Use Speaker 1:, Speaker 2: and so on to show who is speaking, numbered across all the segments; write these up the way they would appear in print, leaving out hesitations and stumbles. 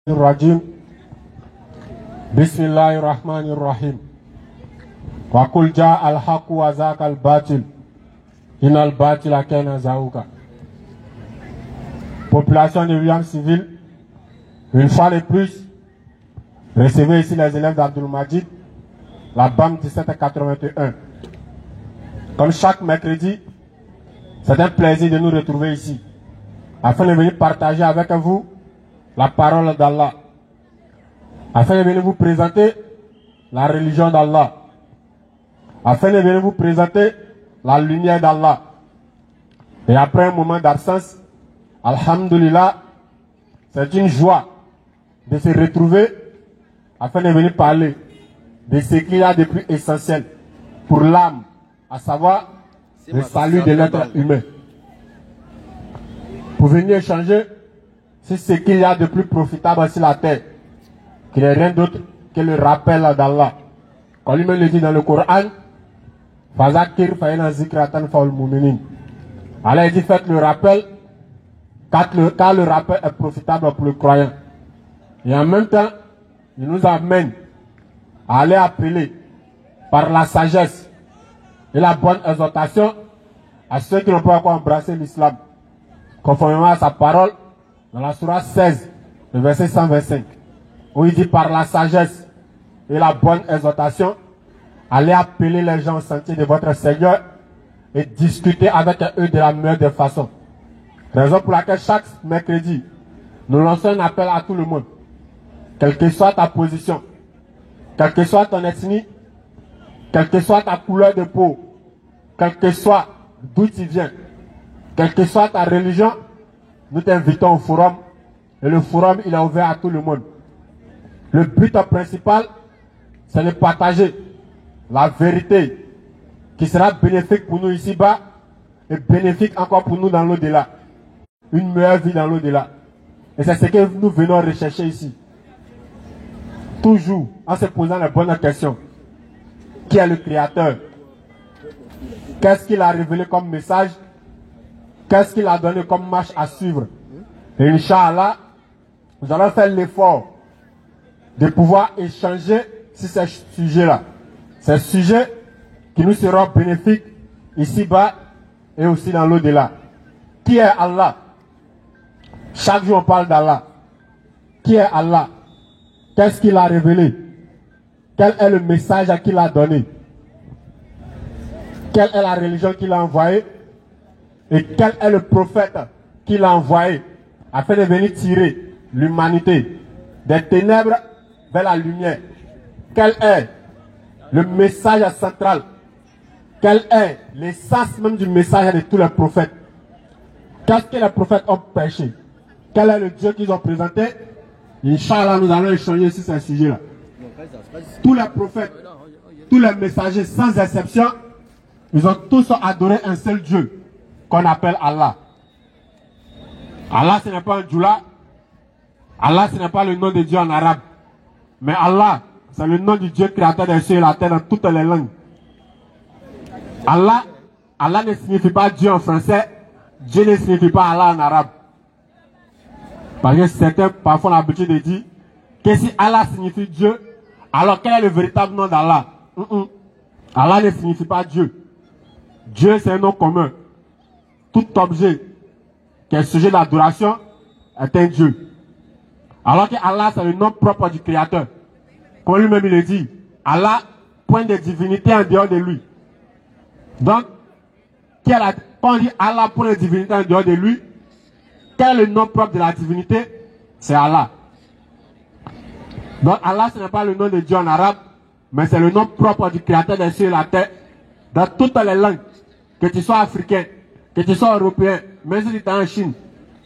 Speaker 1: الرجيم بسم الله الرحمن الرحيم وقل جاء الحق وزاق الباطل إن الباطل كان زهوقا. Population de William Civil, une fois de plus, recevez ici les élèves d'Abdul Majid, la BAM 1781. Comme chaque mercredi, c'est un plaisir de nous retrouver ici, afin de venir partager avec vous la parole d'Allah, afin de venir vous présenter la religion d'Allah, afin de venir vous présenter la lumière d'Allah. Et après un moment d'absence, alhamdulillah, c'est une joie de se retrouver afin de venir parler de ce qu'il y a de plus essentiel pour l'âme, à savoir le salut de l'être humain. Pour venir échanger sur ce qu'il y a de plus profitable sur la terre, qui n'est rien d'autre que le rappel d'Allah. Comme lui-même le dit dans le Coran, Fazakir fa'ina zikratan fa'ul mu'minin. Allah dit faites le rappel, car le rappel est profitable pour le croyant. Et en même temps, il nous amène à aller appeler par la sagesse et la bonne exhortation à ceux qui n'ont pas encore embrassé l'islam, conformément à sa parole dans la Sourate 16, le verset 125, où il dit par la sagesse et la bonne exhortation, allez appeler les gens au sentier de votre Seigneur et discuter avec eux de la meilleure des façons. Raison pour laquelle chaque mercredi, nous lançons un appel à tout le monde, quelle que soit ta position, quelle que soit ton ethnie, quelle que soit ta couleur de peau, quel que soit d'où tu viens, quelle que soit ta religion, nous t'invitons au forum, et le forum il est ouvert à tout le monde. Le but principal, c'est de partager la vérité qui sera bénéfique pour nous ici-bas et bénéfique encore pour nous dans l'au-delà. Une meilleure vie dans l'au-delà. Et c'est ce que nous venons rechercher ici. Toujours en se posant les bonnes questions. Qui est le Créateur? Qu'est-ce qu'il a révélé comme message? Qu'est-ce qu'il a donné comme marche à suivre? Et Inch'Allah, nous allons faire l'effort de pouvoir échanger sur ces sujets-là. Ces sujets qui nous seront bénéfiques ici-bas et aussi dans l'au-delà. Qui est Allah? Chaque jour on parle d'Allah. Qui est Allah? Qu'est-ce qu'il a révélé? Quel est le message qu'il a donné? Quelle est la religion qu'il a envoyée? Et quel est le prophète qu'il a envoyé afin de venir tirer l'humanité des ténèbres vers la lumière? Quel est le message central? Quel est l'essence même du message de tous les prophètes? Qu'est-ce que les prophètes ont prêché? Quel est le Dieu qu'ils ont présenté? Inch'Allah, nous allons échanger sur ces sujets-là. Tous les prophètes, tous les messagers, sans exception, ils ont tous adoré un seul Dieu qu'on appelle Allah. Allah, ce n'est pas un djoula. Allah, ce n'est pas le nom de Dieu en arabe. Mais Allah, c'est le nom du Dieu créateur des cieux et la terre dans toutes les langues. Allah, Allah ne signifie pas Dieu en français. Dieu ne signifie pas Allah en arabe. Parce que certains parfois ont l'habitude de dire que si Allah signifie Dieu, alors quel est le véritable nom d'Allah? Allah ne signifie pas Dieu. Dieu, c'est un nom commun. Tout objet qui est sujet d'adoration est un Dieu. Alors que Allah, c'est le nom propre du Créateur. Comme lui-même il le dit, Allah, point de divinité en dehors de lui. Donc, quand on dit Allah, point de divinité en dehors de lui, quel est le nom propre de la divinité? C'est Allah. Donc Allah, ce n'est pas le nom de Dieu en arabe, mais c'est le nom propre du Créateur des cieux et la terre, dans toutes les langues. Que tu sois africain, que tu sois européen, même si tu es en Chine,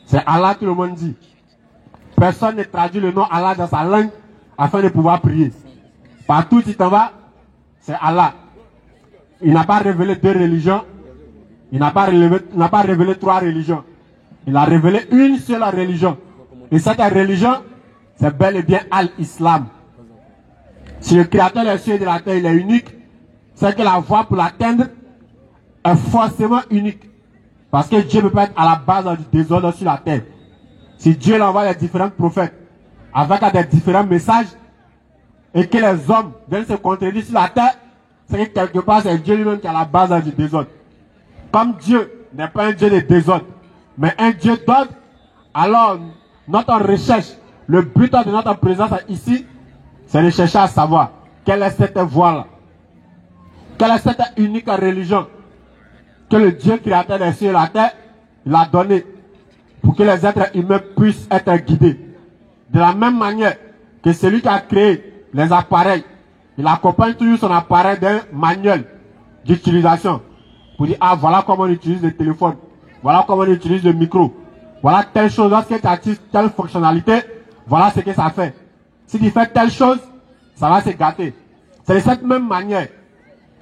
Speaker 1: c'est Allah, tout le monde dit. Personne ne traduit le nom Allah dans sa langue afin de pouvoir prier. Partout où tu t'en vas, c'est Allah. Il n'a pas révélé deux religions, il n'a pas révélé trois religions. Il a révélé une seule religion. Et cette religion, c'est bel et bien Al-Islam. Si le Créateur des cieux et de la terre il est unique, c'est que la voie pour l'atteindre est forcément unique. Parce que Dieu ne peut pas être à la base du désordre sur la terre. Si Dieu envoie les différents prophètes, avec des différents messages, et que les hommes viennent se contredire sur la terre, c'est que quelque part c'est Dieu lui-même qui est à la base du désordre. Comme Dieu n'est pas un Dieu de désordre, mais un Dieu d'ordre, alors notre recherche, le but de notre présence ici, c'est de chercher à savoir quelle est cette voie-là, quelle est cette unique religion que le Dieu créateur des cieux et de la terre l'a donnée pour que les êtres humains puissent être guidés. De la même manière que celui qui a créé les appareils, il accompagne toujours son appareil d'un manuel d'utilisation pour dire, ah voilà comment on utilise le téléphone, voilà comment on utilise le micro, voilà telle chose, lorsque tu actives telle fonctionnalité, voilà ce que ça fait. Si tu fais telle chose, ça va se gâter. C'est de cette même manière.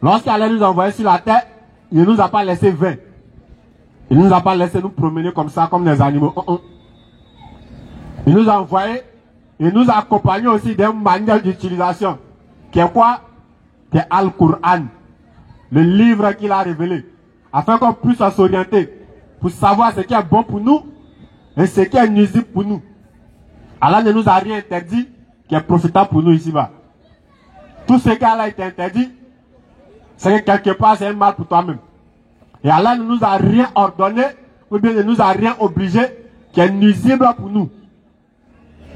Speaker 1: Lorsqu'il allait nous envoyer sur la terre, il ne nous a pas laissé vain. Il ne nous a pas laissé nous promener comme ça, comme des animaux. Il nous a envoyé, il nous a accompagnés aussi d'un manuel d'utilisation. Qui est quoi? Qui est Al-Qur'an. Le livre qu'il a révélé. Afin qu'on puisse s'orienter. Pour savoir ce qui est bon pour nous et ce qui est nuisible pour nous. Allah ne nous a rien interdit qui est profitable pour nous ici-bas. Tout ce qui a été interdit, c'est que quelque part c'est un mal pour toi-même. Et Allah ne nous a rien ordonné ou bien ne nous a rien obligé qui est nuisible pour nous.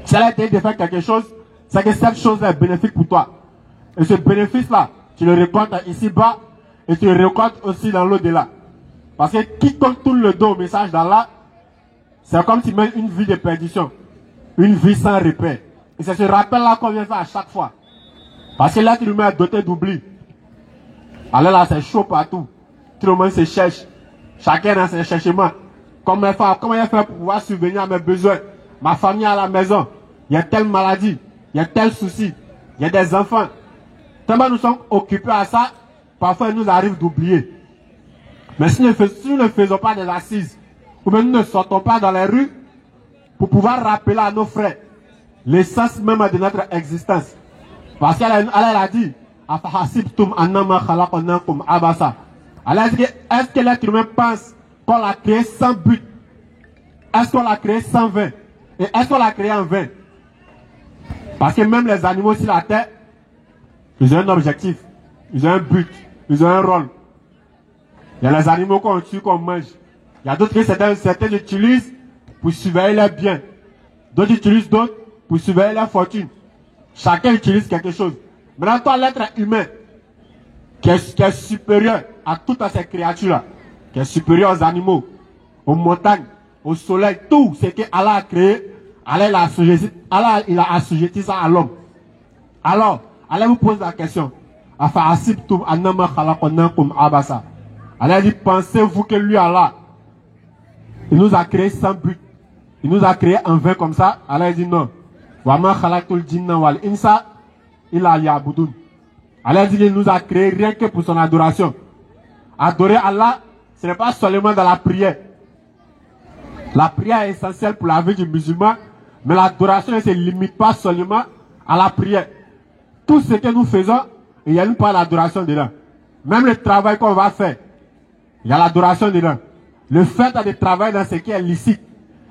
Speaker 1: Si elle a été de faire quelque chose, c'est que cette chose est bénéfique pour toi. Et ce bénéfice-là, tu le récoltes ici-bas et tu le récoltes aussi dans l'au-delà. Parce que quiconque tourne le dos au message d'Allah, c'est comme tu mènes une vie de perdition. Une vie sans repère. Et c'est ce rappel-là qu'on vient faire à chaque fois. Parce que là, tu le mets à doter d'oubli. Alors là, c'est chaud partout. Tout le monde se cherche. Chacun dans ses cherchements. Comment il fait pour pouvoir subvenir à mes besoins? Ma famille à la maison. Il y a telle maladie. Il y a tel souci. Il y a des enfants. Tellement nous sommes occupés à ça, parfois il nous arrive d'oublier. Mais si nous ne faisons pas des assises, ou même nous ne sortons pas dans les rues, pour pouvoir rappeler à nos frères l'essence même de notre existence. Parce qu'elle a dit, elle a dit, est-ce que l'être humain pense qu'on l'a créé sans but? Est-ce qu'on l'a créé sans vain? Et est-ce qu'on l'a créé en vain? Parce que même les animaux sur la terre, ils ont un objectif, ils ont un but, ils ont un rôle. Il y a les animaux qu'on tue, qu'on mange. Il y a d'autres que certains utilisent pour surveiller leurs biens. D'autres utilisent d'autres pour surveiller leur fortune. Chacun utilise quelque chose. Maintenant, toi, l'être humain, qui est supérieur à toutes ces créatures-là, qui est supérieur aux animaux, aux montagnes, au soleil, tout ce que Allah a créé, Allah il a assujetti ça à l'homme. Alors, Allah vous pose la question. Allah dit, pensez-vous que lui, Allah, il nous a créé sans but. Il nous a créé en vain comme ça. Allah dit non. Allah dit qu'il nous a créé rien que pour son adoration. Adorer Allah, ce n'est pas seulement dans la prière. La prière est essentielle pour la vie du musulman, mais l'adoration ne se limite pas seulement à la prière. Tout ce que nous faisons, il y a une part d'adoration dedans. Même le travail qu'on va faire, il y a l'adoration dedans. Le fait de travailler dans ce qui est licite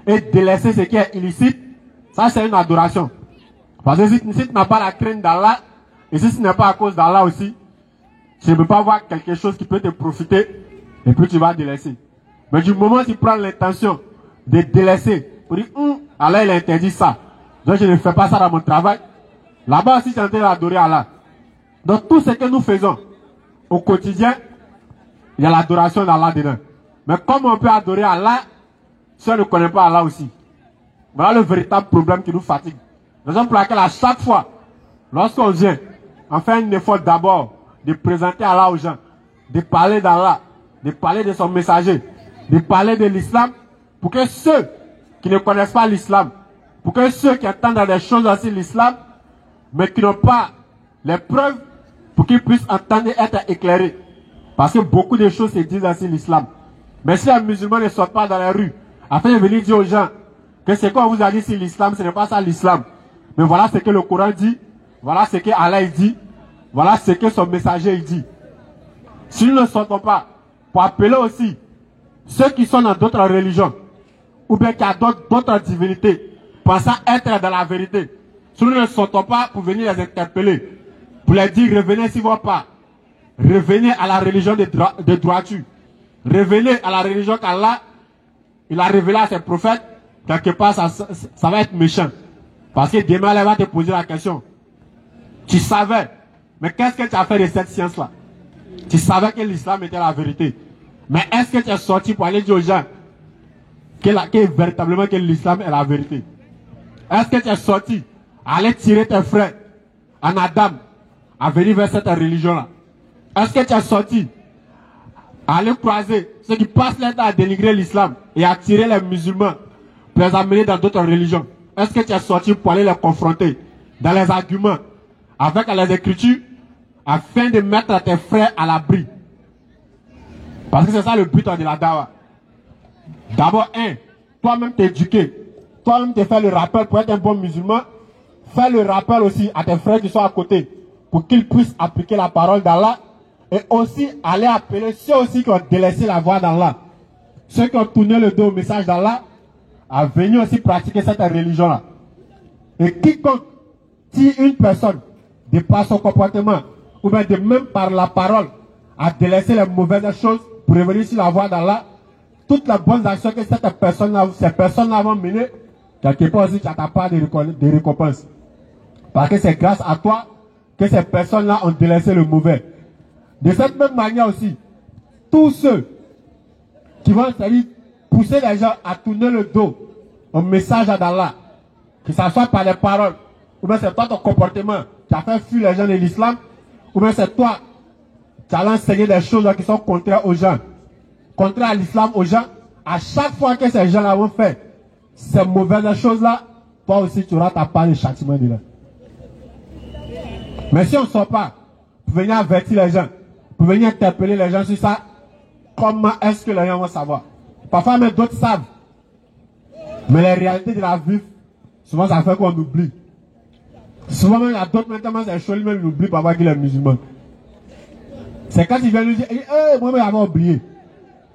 Speaker 1: et de laisser ce qui est illicite, ça c'est une adoration. Parce que si tu n'as pas la crainte d'Allah, et si ce n'est pas à cause d'Allah aussi, tu ne peux pas voir quelque chose qui peut te profiter, et puis tu vas délaisser. Mais du moment où tu prends l'intention de délaisser, pour dire, Allah il a interdit ça, donc je ne fais pas ça dans mon travail, là-bas aussi tu es en train d'adorer Allah. Donc tout ce que nous faisons au quotidien, il y a l'adoration d'Allah dedans. Mais comment on peut adorer Allah si on ne connaît pas Allah aussi? Voilà le véritable problème qui nous fatigue. Raison pour laquelle à chaque fois, lorsqu'on vient, on fait un effort d'abord de présenter Allah aux gens, de parler d'Allah, de parler de son messager, de parler de l'islam, pour que ceux qui ne connaissent pas l'islam, pour que ceux qui entendent des choses aussi l'islam, mais qui n'ont pas les preuves, pour qu'ils puissent entendre et être éclairés. Parce que beaucoup de choses se disent ainsi l'islam. Mais si les musulmans ne sortent pas dans les rues, afin de venir dire aux gens que ce qu'on vous a dit sur l'islam, ce n'est pas ça l'islam. Mais voilà ce que le Coran dit, voilà ce que Allah dit, voilà ce que son messager dit. Si nous ne sortons pas, pour appeler aussi ceux qui sont dans d'autres religions, ou bien qui ont d'autres divinités, pensant être dans la vérité, Si nous ne sortons pas pour venir les interpeller, pour leur dire revenez s'ils ne vont pas, revenez à la religion de droiture, revenez à la religion qu'Allah il a révélé à ses prophètes, quelque part ça va être méchant. Parce que demain elle va te poser la question. Tu savais, mais qu'est-ce que tu as fait de cette science-là? Tu savais que l'islam était la vérité. Mais est-ce que tu es sorti pour aller dire aux gens que véritablement que l'islam est la vérité? Est-ce que tu es sorti à aller tirer tes frères en Adam à venir vers cette religion-là? Est-ce que tu es sorti à aller croiser ceux qui passent leur temps à dénigrer l'islam et à tirer les musulmans pour les amener dans d'autres religions? Est-ce que tu es sorti pour aller les confronter dans les arguments avec les écritures afin de mettre tes frères à l'abri? Parce que c'est ça le but de la dawa. D'abord, toi-même t'éduquer, toi-même te faire le rappel pour être un bon musulman, faire le rappel aussi à tes frères qui sont à côté pour qu'ils puissent appliquer la parole d'Allah et aussi aller appeler ceux aussi qui ont délaissé la voie d'Allah, ceux qui ont tourné le dos au message d'Allah, à venir aussi pratiquer cette religion-là. Et quiconque, si une personne, de par son comportement, ou bien de même par la parole, a délaissé les mauvaises choses pour revenir sur la voie d'Allah, toutes les bonnes actions que ces personnes-là vont mener, quelque part aussi tu n'as pas de récompense. Parce que c'est grâce à toi que ces personnes-là ont délaissé le mauvais. De cette même manière aussi, tous ceux qui vont pousser les gens à tourner le dos au message d'Allah, que ce soit par les paroles, ou bien c'est toi ton comportement qui a fait fuir les gens de l'islam, ou bien c'est toi qui as enseigné des choses qui sont contraires aux gens, contraires à l'islam aux gens. À chaque fois que ces gens-là vont faire ces mauvaises choses-là, toi aussi tu auras ta part de châtiment de là. Mais si on ne sort pas pour venir avertir les gens, pour venir interpeller les gens sur ça, comment est-ce que les gens vont savoir? Parfois même d'autres savent. Mais les réalités de la vie, souvent ça fait qu'on oublie. Souvent même il y a d'autres maintenant, c'est chaud, même ils oublient parfois qu'il est musulman. C'est quand ils viennent nous dire, moi-même j'avais oublié.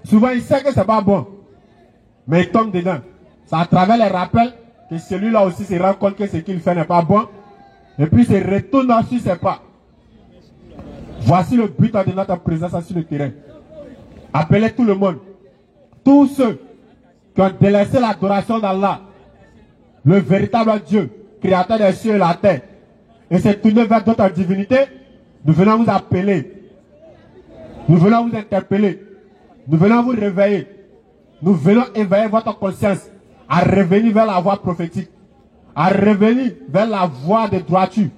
Speaker 1: Souvent il sait que c'est pas bon. Mais il tombe dedans. C'est à travers les rappels que celui-là aussi se rend compte que ce qu'il fait n'est pas bon. Et puis il se retourne sur ses pas. Voici le but de notre présence sur le terrain. Appelez tout le monde. Tous ceux qui ont délaissé l'adoration d'Allah, le véritable Dieu, créateur des cieux et la terre, et s'est tourné vers d'autres divinités, nous venons vous appeler. Nous venons vous interpeller. Nous venons vous réveiller. Nous venons éveiller votre conscience à revenir vers la voie prophétique, à revenir vers la voie de droiture,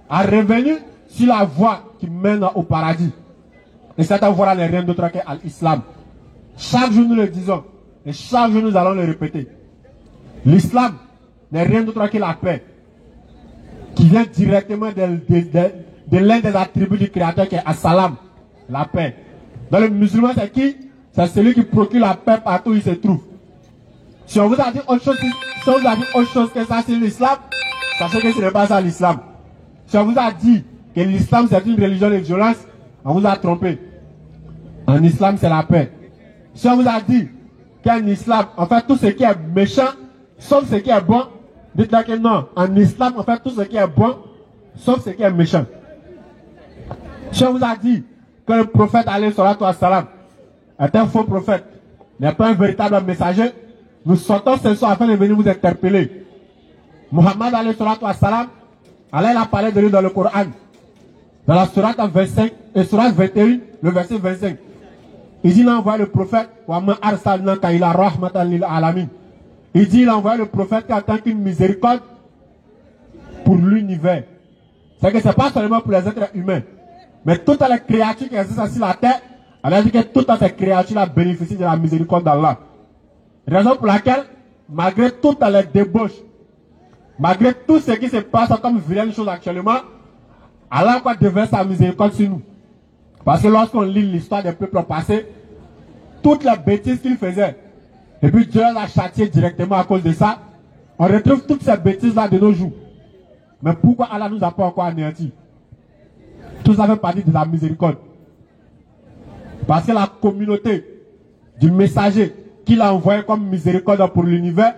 Speaker 1: à revenir sur la voie qui mène au paradis. Et cette voie-là n'est rien d'autre que l'islam. Chaque jour nous le disons, et chaque jour nous allons le répéter. L'islam n'est rien d'autre que la paix, qui vient directement de l'un des attributs du Créateur qui est As-Salam, la paix. Dans le musulman, c'est qui? C'est celui qui procure la paix partout où il se trouve. Si on vous a dit autre chose, que ça, c'est l'islam, sachez que ce n'est pas ça l'islam. Si on vous a dit que l'islam c'est une religion de violence, on vous a trompé. En islam, c'est la paix. Si on vous a dit qu'en islam, on fait tout ce qui est méchant, sauf ce qui est bon, dites-leur que non. En islam, on fait tout ce qui est bon, sauf ce qui est méchant. Si on vous a dit que le prophète alayhi salatu wa salam est un faux prophète, n'est pas un véritable messager, nous sortons ce soir afin de venir vous interpeller. Muhammad alayhi salatu wa salam, Allah il a parlé de lui dans le Coran. Dans la sourate 25 et sourate 21, le verset 25. Il dit il a envoyé le prophète, il dit il a envoyé le prophète en tant qu'une miséricorde pour l'univers. C'est que ce n'est pas seulement pour les êtres humains, mais toutes les créatures qui existent sur la terre, elle a dit que toutes ces créatures-là bénéficient de la miséricorde d'Allah. Raison pour laquelle, malgré toutes les débauches, malgré tout ce qui se passe comme vilaine chose actuellement, Allah devait sa miséricorde sur nous. Parce que lorsqu'on lit l'histoire des peuples passés, toutes les bêtises qu'ils faisaient, et puis Dieu les a châtiés directement à cause de ça, on retrouve toutes ces bêtises-là de nos jours. Mais pourquoi Allah nous a pas encore anéantis? Tout ça fait partie de la miséricorde. Parce que la communauté du messager qu'il a envoyé comme miséricorde pour l'univers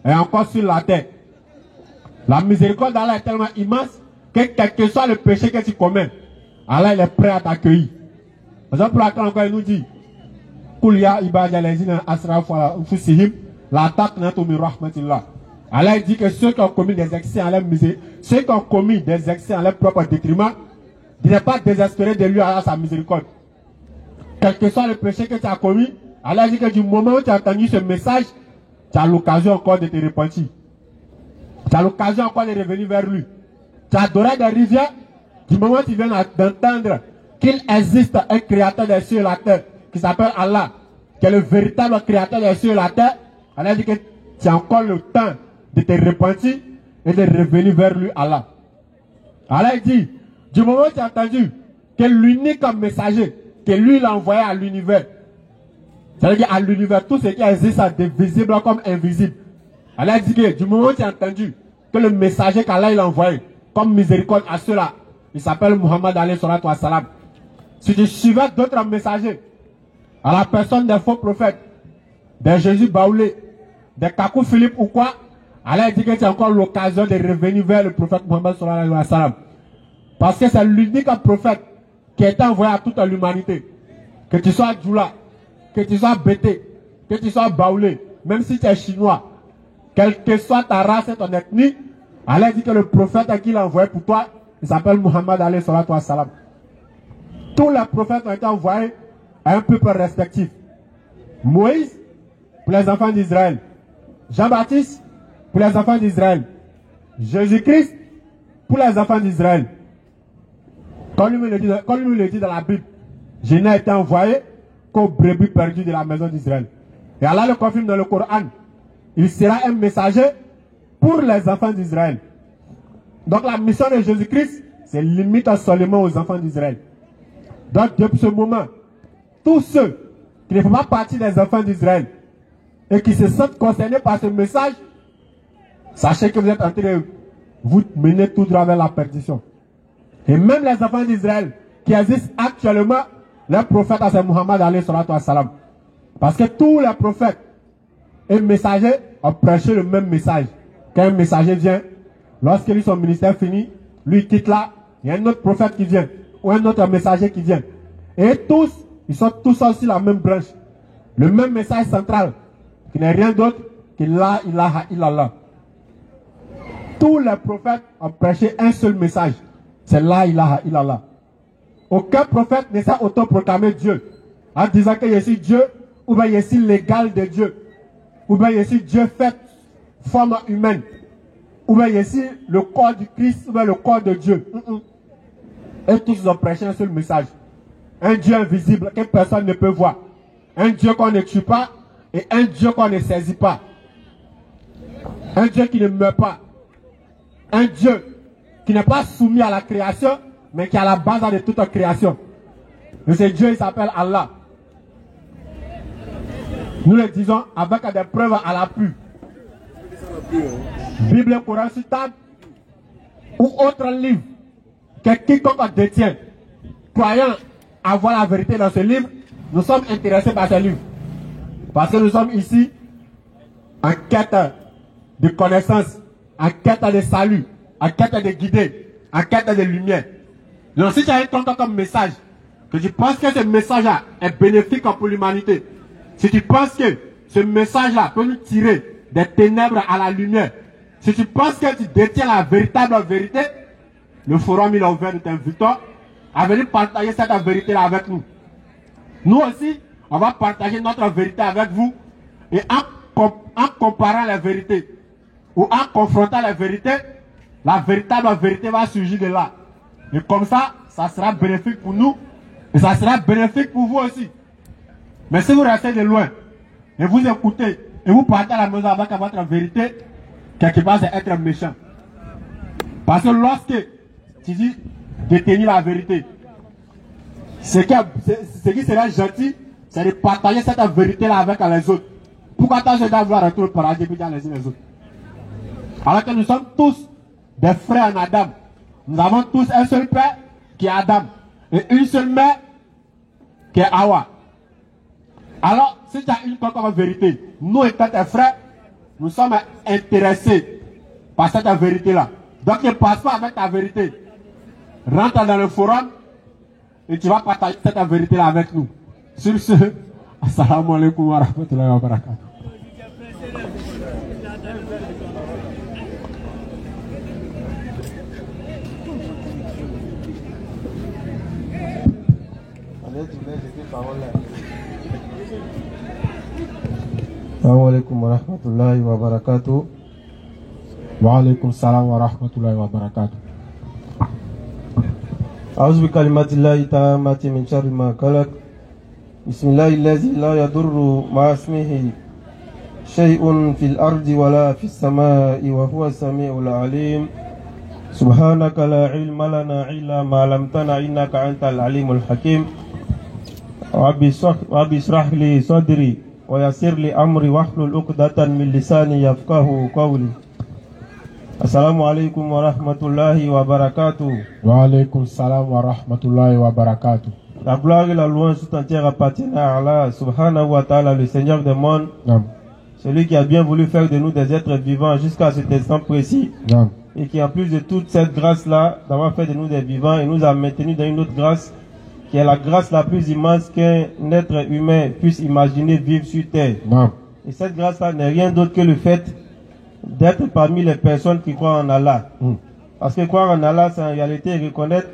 Speaker 1: est encore sur la terre. La miséricorde d'Allah est tellement immense que quel que soit le péché que tu commets, Allah il est prêt à t'accueillir. Par exemple, pour laquelle encore il nous dit, Allah dit que ceux qui ont commis des excès en leur miséricorde, ceux qui ont commis des excès en leur propre détriment, de ne pas désespérer de lui à sa miséricorde. Quel que soit le péché que tu as commis, Allah dit que du moment où tu as entendu ce message, tu as l'occasion encore de te repentir. Tu as l'occasion encore de revenir vers lui. Tu as adoré des rivières, du moment où tu viens d'entendre qu'il existe un créateur des cieux et la terre, qui s'appelle Allah, qui est le véritable créateur des cieux et la terre, Allah dit que tu as encore le temps de te repentir et de revenir vers lui, Allah. Allah dit, du moment où tu as entendu que l'unique messager que lui il a envoyé à l'univers, c'est-à-dire à l'univers, tout ce qui existe de visible comme invisible. Allah dit que du moment où tu as entendu que le messager qu'Allah il a envoyé comme miséricorde à ceux-là, il s'appelle Muhammad alayhi salatu wa salam. Si tu suivais d'autres messagers, à la personne des faux prophètes, des Jésus baoulés, des Kakou Philippe ou quoi, Allah dit que tu as encore l'occasion de revenir vers le prophète Muhammad sallallahu alayhi wa sallam. Parce que c'est l'unique prophète qui a été envoyé à toute l'humanité. Que tu sois Djoula, que tu sois Bété, que tu sois baoulé, même si tu es chinois, quelle que soit ta race et ton ethnie, Allah dit que le prophète qu'il a envoyé pour toi, il s'appelle Muhammad alayhi salatu wa salam. Tous les prophètes ont été envoyés à un peuple respectif. Moïse, pour les enfants d'Israël. Jean-Baptiste, pour les enfants d'Israël. Jésus-Christ, pour les enfants d'Israël. Comme lui le dit dans la Bible, je n'ai été envoyé qu'aux brebis perdues de la maison d'Israël. Et Allah le confirme dans le Coran. Il sera un messager pour les enfants d'Israël. Donc la mission de Jésus-Christ, c'est limite seulement aux enfants d'Israël. Donc depuis ce moment, tous ceux qui ne font pas partie des enfants d'Israël et qui se sentent concernés par ce message, sachez que vous êtes en train de vous mener tout droit vers la perdition. Et même les enfants d'Israël qui existent actuellement, leur prophète c'est Muhammad alayhi salatu wa salam. Parce que tous les prophètes et messagers ont prêché le même message. Quand un messager vient, lorsque lui son ministère finit, lui il quitte là, il y a un autre prophète qui vient, ou un autre messager qui vient. Et tous, ils sont tous aussi la même branche. Le même message central, qui n'est rien d'autre que la ilaha illallah. Tous les prophètes ont prêché un seul message. C'est la ilaha illallah. Aucun prophète ne s'est autoproclamé Dieu en disant que je suis Dieu, ou bien je suis l'égal de Dieu, ou bien je suis Dieu fait forme humaine, ou bien je suis le corps du Christ, ou bien le corps de Dieu. Et tous ont prêché un seul message. Un Dieu invisible que personne ne peut voir. Un Dieu qu'on ne tue pas et un Dieu qu'on ne saisit pas. Un Dieu qui ne meurt pas. Un Dieu qui n'est pas soumis à la création, mais qui est à la base de toute création. Et ce Dieu, il s'appelle Allah. Nous le disons avec des preuves à l'appui. Bible, Coran sur table ou autre livre que quiconque détient, croyant avoir la vérité dans ce livre, nous sommes intéressés par ce livre. Parce que nous sommes ici en quête de connaissance, en quête de salut, en quête de guider, en quête de lumière. Donc si tu as un comme message, que tu penses que ce message-là est bénéfique pour l'humanité, si tu penses que ce message-là peut nous tirer des ténèbres à la lumière, si tu penses que tu détiens la véritable vérité, le forum il est ouvert de t'invitant à venir partager cette vérité-là avec nous. Nous aussi, on va partager notre vérité avec vous et en comparant la vérité ou en confrontant la vérité, la véritable vérité va surgir de là. Et comme ça, ça sera bénéfique pour nous et ça sera bénéfique pour vous aussi. Mais si vous restez de loin et vous écoutez et vous partez à la maison avec votre vérité, quelque part c'est être méchant. Parce que lorsque tu dis de tenir la vérité, ce qui serait gentil, c'est de partager cette vérité-là avec les autres. Pourquoi tant je dois vouloir retourner au paradis puis dans les uns les autres? Alors que nous sommes tous des frères en Adam. Nous avons tous un seul père qui est Adam et une seule mère qui est Hawa. Alors, si tu as une quelconque vérité, nous étant tes frères, nous sommes intéressés passer ta vérité là. Donc ne passe pas avec ta vérité. Rentre dans le forum et tu vas partager cette vérité là avec nous. Sur ce, assalamu alaikum wa rahmatullahi wa barakatuh.
Speaker 2: Assalamu alaikum wa rahmatullahi wa barakatuh.
Speaker 1: Wa alaikum salam wa rahmatullahi wa barakatuh.
Speaker 2: أعوذ بكلمات الله التامة من شر ما خلق. بسم الله الذي لا يضر مع اسمه شيء في الأرض ولا في السماء وهو السميع العليم. سبحانك لا علم لنا إلا ما علمتنا إنك أنت العليم الحكيم. ربي اشرح لي صدري ويسر لي أمري واحلل عقدة من لساني يفقهوا قولي. Assalamu alaikum wa rahmatullahi wa barakatuh.
Speaker 1: Wa alaikum salam wa rahmatullahi wa barakatuh.
Speaker 2: La gloire et la louange tout entière appartiennent à Allah subhanahu wa ta'ala, le Seigneur des mondes. Celui qui a bien voulu faire de nous des êtres vivants jusqu'à cet instant précis. Et qui en plus de toute cette grâce-là, d'avoir fait de nous des vivants et nous a maintenus dans une autre grâce, qui est la grâce la plus immense qu'un être humain puisse imaginer vivre sur terre. Et cette grâce-là n'est rien d'autre que le fait d'être parmi les personnes qui croient en Allah. Parce que croire en Allah, c'est en réalité reconnaître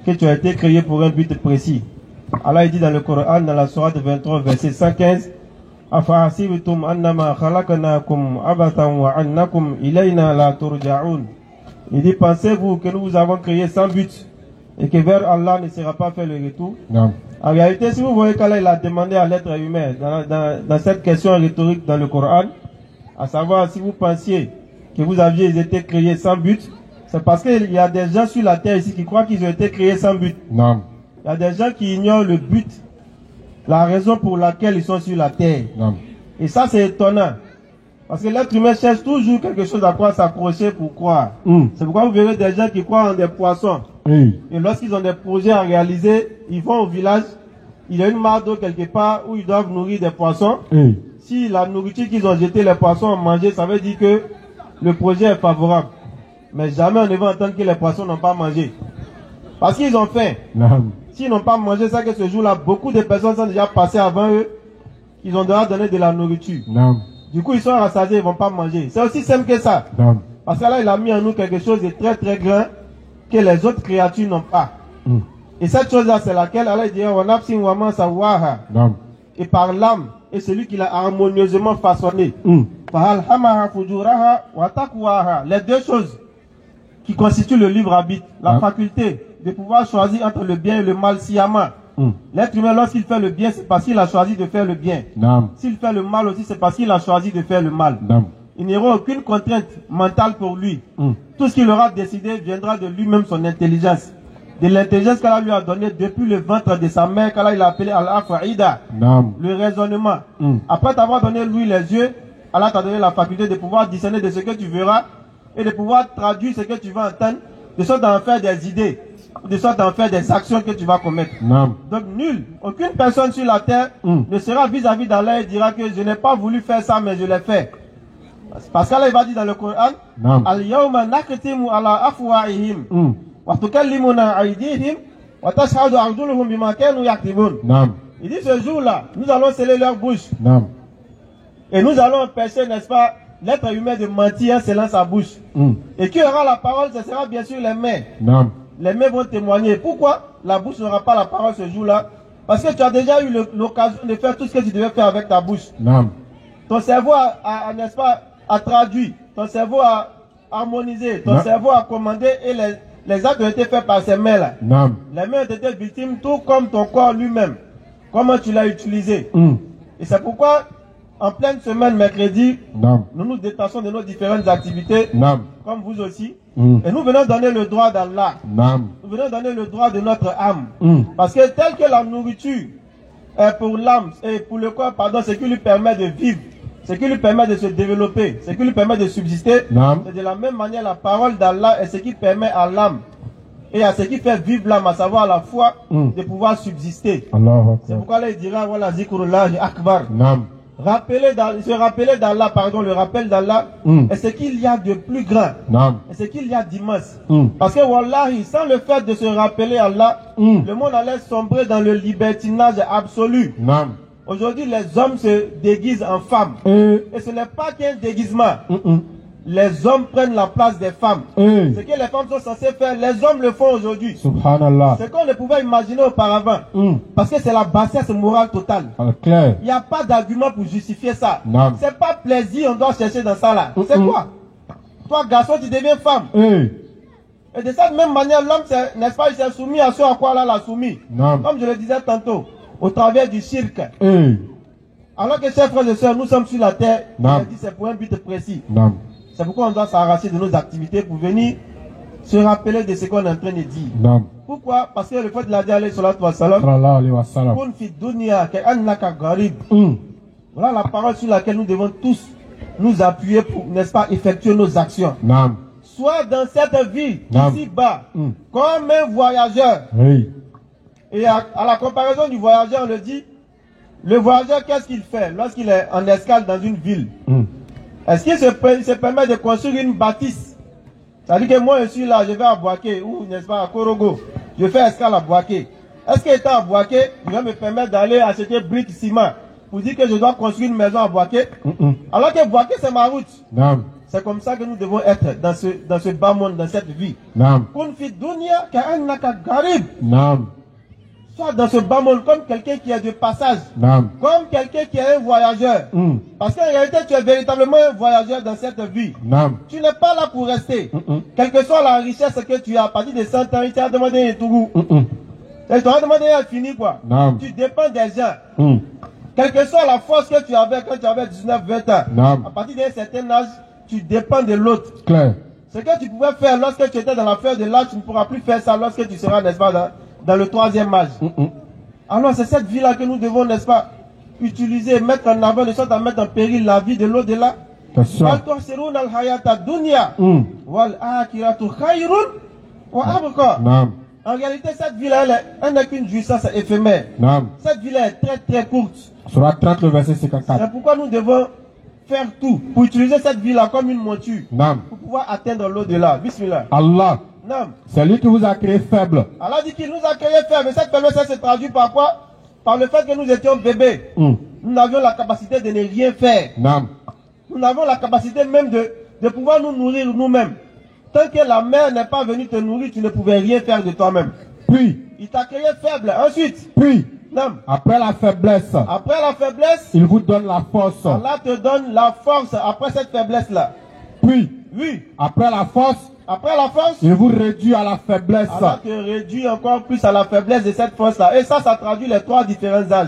Speaker 2: que tu as été créé pour un but précis. Allah dit dans le Coran, dans la sourate 23, verset 115, Afahasibtum annama khalaqnakum abathan wa annakum ilayna la turja'un. Il dit, pensez-vous que nous vous avons créé sans but et que vers Allah ne sera pas fait le retour? En réalité, si vous voyez qu'Allah il a demandé à l'être humain dans cette question rhétorique dans le Coran, à savoir si vous pensiez que vous aviez été créés sans but, c'est parce qu'il y a des gens sur la terre ici qui croient qu'ils ont été créés sans but.
Speaker 1: Non.
Speaker 2: Il y a des gens qui ignorent le but, la raison pour laquelle ils sont sur la terre.
Speaker 1: Non.
Speaker 2: Et ça c'est étonnant. Parce que l'être humain cherche toujours quelque chose à quoi s'accrocher pour croire. C'est pourquoi vous verrez des gens qui croient en des poissons. Et lorsqu'ils ont des projets à réaliser, ils vont au village, il y a une mare d'eau quelque part où ils doivent nourrir des poissons. Si la nourriture qu'ils ont jeté, les poissons ont mangé, ça veut dire que le projet est favorable. Mais jamais on ne va entendre que les poissons n'ont pas mangé. Parce qu'ils ont faim. S'ils n'ont pas mangé, ça que ce jour-là, beaucoup de personnes sont déjà passées avant eux. Ils ont déjà donné de la nourriture. Du coup, ils sont rassasiés, ils ne vont pas manger. C'est aussi simple que ça. Parce que là, il a mis en nous quelque chose de très très grand que les autres créatures n'ont pas. Et cette chose-là, c'est laquelle Allah dit, et par l'âme, et celui qui l'a harmonieusement façonné. Les deux choses qui constituent le libre arbitre, la faculté de pouvoir choisir entre le bien et le mal sciemment. L'être humain, lorsqu'il fait le bien, c'est parce qu'il a choisi de faire le bien. S'il fait le mal aussi, c'est parce qu'il a choisi de faire le mal. Il n'y aura aucune contrainte mentale pour lui. Tout ce qu'il aura décidé viendra de lui-même, son intelligence. De l'intelligence qu'Allah lui a donnée depuis le ventre de sa mère, qu'Allah il a appelé Al-Afa'ida, le raisonnement. Après t'avoir donné lui les yeux, Allah t'a donné la faculté de pouvoir discerner de ce que tu verras et de pouvoir traduire ce que tu vas entendre, de sorte d'en faire des idées, de sorte d'en faire des actions que tu vas commettre. Donc nul, aucune personne sur la terre ne sera vis-à-vis d'Allah et dira que je n'ai pas voulu faire ça mais je l'ai fait. Parce qu'Allah va dire dans le Coran, Al-Yawma nakhtimu ala afwahihim. Il dit ce jour-là, nous allons sceller leur bouche. Et nous allons empêcher, n'est-ce pas, l'être humain de mentir en scellant sa bouche. Et qui aura la parole, ce sera bien sûr les mains. Les mains vont témoigner. Pourquoi la bouche n'aura pas la parole ce jour-là? Parce que tu as déjà eu l'occasion de faire tout ce que tu devais faire avec ta bouche. Ton cerveau n'est-ce pas, a traduit. Ton cerveau a harmonisé. Ton cerveau a commandé et les actes ont été faits par ces mains-là. Les mains ont été victimes tout comme ton corps lui-même. Comment tu l'as utilisé. Et c'est pourquoi, en pleine semaine, mercredi, nous nous détachons de nos différentes activités, comme vous aussi. Et nous venons donner le droit d'Allah. Nous venons donner le droit de notre âme. Parce que tel que la nourriture est pour l'âme et pour le corps, pardon, ce qui lui permet de vivre, ce qui lui permet de se développer, ce qui lui permet de subsister, c'est de la même manière la parole d'Allah est ce qui permet à l'âme et à ce qui fait vivre l'âme, à savoir la foi, de pouvoir subsister. C'est pourquoi il dira, voilà, zikrullahi akbar. Se rappeler d'Allah, pardon, le rappel d'Allah, est ce qu'il y a de plus grand, est ce qu'il y a d'immense. Parce que wallahi, sans le fait de se rappeler Allah, le monde allait sombrer dans le libertinage absolu. Aujourd'hui, les hommes se déguisent en femmes. Et ce n'est pas qu'un déguisement. Les hommes prennent la place des femmes. Ce que les femmes sont censées faire, les hommes le font aujourd'hui.
Speaker 1: Subhanallah.
Speaker 2: Ce qu'on ne pouvait imaginer auparavant. Parce que c'est la bassesse morale totale. Il n'y a pas d'argument pour justifier ça. C'est pas plaisir, on doit chercher dans ça là. C'est quoi? Toi, garçon, tu deviens femme. Et de cette même manière, l'homme, n'est-ce pas, il s'est soumis à ce à quoi Allah l'a soumis. Comme je le disais tantôt, au travers du cirque. Alors que, chers frères et sœurs, nous sommes sur la terre, c'est pour un but précis. C'est pourquoi on doit s'arracher de nos activités pour venir se rappeler de ce qu'on est en train de dire. Pourquoi? Parce que le fait de la dire, alayhi salatu wa salam, kun fi dunya ka'annaka gharib. Voilà la parole sur laquelle nous devons tous nous appuyer pour, n'est-ce pas, effectuer nos actions. Soit dans cette vie, ici-bas, comme un voyageur. Et à la comparaison du voyageur, on le dit, le voyageur, qu'est-ce qu'il fait lorsqu'il est en escale dans une ville? Est-ce qu'il se permet de construire une bâtisse? C'est-à-dire que moi je suis là, je vais à Boaké, ou n'est-ce pas à Korogo, je fais escale à Boaké. Est-ce qu'étant à Boaké, il va me permettre d'aller acheter briques ciment pour dire que je dois construire une maison à Boaké? Alors que Boaké c'est ma route. C'est comme ça que nous devons être dans ce bas monde, dans cette vie. Kun fi dunya ka'annaka gharib. Soit dans ce bas monde comme quelqu'un qui est de passage, comme quelqu'un qui est un voyageur. Parce qu'en réalité, tu es véritablement un voyageur dans cette vie. Tu n'es pas là pour rester. Quelle que soit la richesse que tu as, à partir de 100 ans, il t'a demandé un tourou. Il t'a demandé un fini quoi. Tu dépends des gens. Quelle que soit la force que tu avais quand tu avais 19-20 ans, à partir d'un certain âge, tu dépends de l'autre. Ce que tu pouvais faire lorsque tu étais dans la fleur de l'âge, tu ne pourras plus faire ça lorsque tu seras, n'est-ce pas, dans le troisième âge. Alors c'est cette vie-là que nous devons, n'est-ce pas, utiliser, mettre en avant, de sorte à mettre en péril la vie de l'au-delà. En réalité, cette vie-là, elle n'est qu'une jouissance éphémère. Cette vie-là est très très courte.
Speaker 1: Surah 30, le verset 54.
Speaker 2: C'est pourquoi nous devons faire tout pour utiliser cette vie-là comme une monture. Pour pouvoir atteindre l'au-delà. Bismillah.
Speaker 1: Allah. C'est lui qui vous a créé faible.
Speaker 2: Allah dit qu'il nous a créé faible. Mais cette faiblesse, ça se traduit par quoi? Par le fait que nous étions bébés. Nous n'avions la capacité de ne rien faire. Nous avons la capacité même de pouvoir nous nourrir nous-mêmes. Tant que la mère n'est pas venue te nourrir, tu ne pouvais rien faire de toi-même.
Speaker 1: Puis,
Speaker 2: il t'a créé faible. Ensuite,
Speaker 1: après la faiblesse, il vous donne la force.
Speaker 2: Allah te donne la force après cette faiblesse-là.
Speaker 1: Puis, après la force, il vous réduit à la faiblesse.
Speaker 2: Allah te réduit encore plus à la faiblesse de cette force-là. Et ça traduit les trois différents âges.